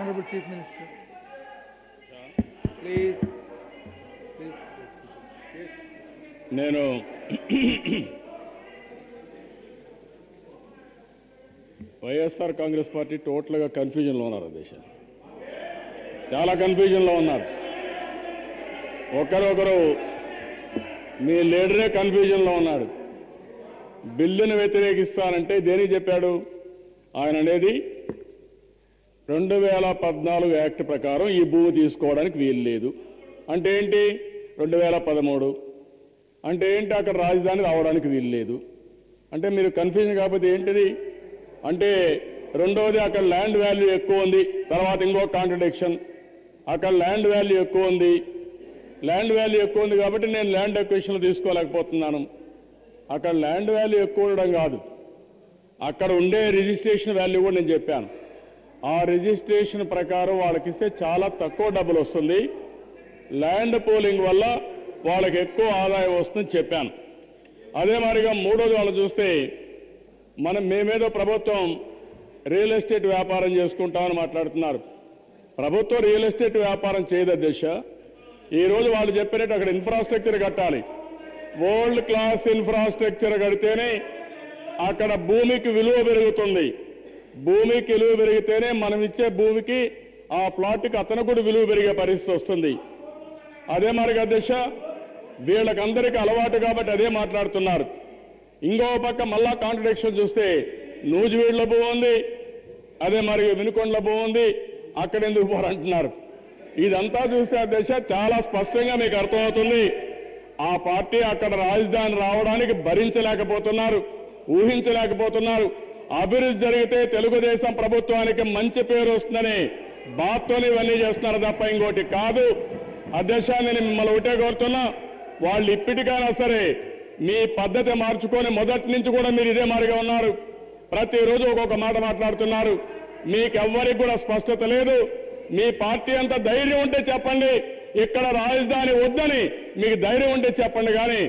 Honorable Chief Minister. Please. నేను YSR Congress party టోటల్గా కన్ఫ్యూజన్లో ఉన్నారు. దేశం చాలా కన్ఫ్యూజన్లో ఉన్నారు. ఒకరొకరు మీ లీడరే కన్ఫ్యూజన్లో ఉన్నాడు. బిల్లును వ్యతిరేకిస్తానంటే దేనికి చెప్పాడు ఆయన అనేది 2014 యాక్ట్ ప్రకారం ఈ భూమి తీసుకోవడానికి వీలు లేదు అంటే ఏంటి, 2013 అంటే ఏంటి, అక్కడ రాజధాని రావడానికి వీలు లేదు అంటే మీరు కన్ఫ్యూజన్ కాకపోతే ఏంటిది అంటే, రెండవది అక్కడ ల్యాండ్ వాల్యూ ఎక్కువ ఉంది, తర్వాత ఇంకో కాంట్రడిక్షన్, అక్కడ ల్యాండ్ వాల్యూ ఎక్కువ ఉంది, ల్యాండ్ వాల్యూ ఎక్కువ ఉంది కాబట్టి నేను ల్యాండ్ ఎక్విజిషన్ తీసుకోలేకపోతున్నాను. అక్కడ ల్యాండ్ వాల్యూ ఎక్కువ ఉండడం కాదు, అక్కడ ఉండే రిజిస్ట్రేషన్ వాల్యూ కూడా నేను చెప్పాను. ఆ రిజిస్ట్రేషన్ ప్రకారం వాళ్ళకి ఇస్తే చాలా తక్కువ డబ్బులు వస్తుంది, ల్యాండ్ పూలింగ్ వల్ల వాళ్ళకి ఎక్కువ ఆదాయం వస్తుందని చెప్పాను. అదే మాదిరిగా మూడోది వాళ్ళు చూస్తే మేమేదో ప్రభుత్వం రియల్ ఎస్టేట్ వ్యాపారం చేసుకుంటామని మాట్లాడుతున్నారు. ప్రభుత్వం రియల్ ఎస్టేట్ వ్యాపారం చేయదు అధ్యక్ష. ఈరోజు వాళ్ళు చెప్పినట్టు అక్కడ ఇన్ఫ్రాస్ట్రక్చర్ కట్టాలి, వరల్డ్ క్లాస్ ఇన్ఫ్రాస్ట్రక్చర్ కడితేనే అక్కడ భూమికి విలువ పెరుగుతుంది. భూమికి విలువ పెరిగితేనే మనం ఇచ్చే భూమికి ఆ ప్లాట్కి అతను కూడా విలువ పెరిగే పరిస్థితి వస్తుంది. అదే మరి అధ్యక్ష వీళ్ళకందరికీ అలవాటు కాబట్టి అదే మాట్లాడుతున్నారు. ఇంకో పక్క మళ్ళా కాంట్రడిక్షన్ చూస్తే నూజివీడులో భూమి ఉంది, అదే మరి వినుకొండలో భూమి ఉంది, అక్కడ ఎందుకు పోరంటున్నారు. ఇదంతా చూస్తే అధ్యక్ష చాలా స్పష్టంగా మీకు అర్థమవుతుంది ఆ పార్టీ అక్కడ రాజధాని రావడానికి భరించలేకపోతున్నారు, ఊహించలేకపోతున్నారు. అభివృద్ధి జరిగితే తెలుగుదేశం ప్రభుత్వానికి మంచి పేరు వస్తుందని బాత్తోని ఇవన్నీ చేస్తున్నారు తప్ప ఇంకోటి కాదు. అధ్యక్ష నేను మిమ్మల్ని ఒకటే కోరుతున్నా, వాళ్ళు ఇప్పటికైనా సరే మీ పద్ధతి మార్చుకొని మొదటి నుంచి కూడా మీరు ఇదే మారిగా ఉన్నారు. ప్రతిరోజు ఒక్కొక్క మాట మాట్లాడుతున్నారు. మీకెవ్వరికి కూడా స్పష్టత లేదు. మీ పార్టీ అంత ధైర్యం ఉంటే చెప్పండి, ఇక్కడ రాజధాని వద్దని మీకు ధైర్యం ఉంటే చెప్పండి, కానీ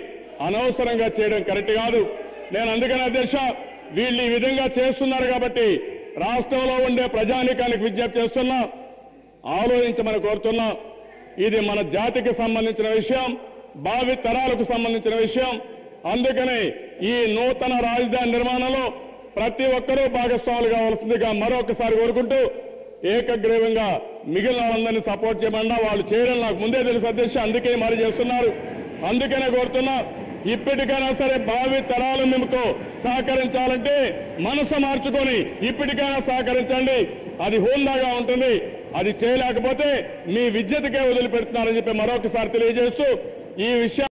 అనవసరంగా చేయడం కరెక్ట్ కాదు. నేను అందుకని అధ్యక్ష వీళ్ళు ఈ విధంగా చేస్తున్నారు కాబట్టి రాష్ట్రంలో ఉండే ప్రజానీకానికి విజ్ఞప్తి చేస్తున్నా, ఆలోచించమని కోరుతున్నా. ఇది మన జాతికి సంబంధించిన విషయం, భావి తరాలకు సంబంధించిన విషయం. అందుకని ఈ నూతన రాజధాని నిర్మాణంలో ప్రతి ఒక్కరూ భాగస్వాములు కావాల్సిందిగా మరొకసారి కోరుకుంటూ ఏకగ్రీవంగా మిగిలిన వాళ్ళందరినీ సపోర్ట్ చేయమన్నా వాళ్ళు చేయడం నాకు ముందే తెలుసు అధ్యక్ష, అందుకే మరి చేస్తున్నారు. అందుకనే కోరుతున్నా ఇప్పటికైనా సరే భావి తరాలు మీకు సహకరించాలంటే మనసు మార్చుకొని ఇప్పటికైనా సహకరించండి, అది హోందాగా ఉంటుంది. అది చేయలేకపోతే మీ విద్యతకే వదిలిపెడుతున్నారని చెప్పి మరొకసారి తెలియజేస్తూ ఈ విషయం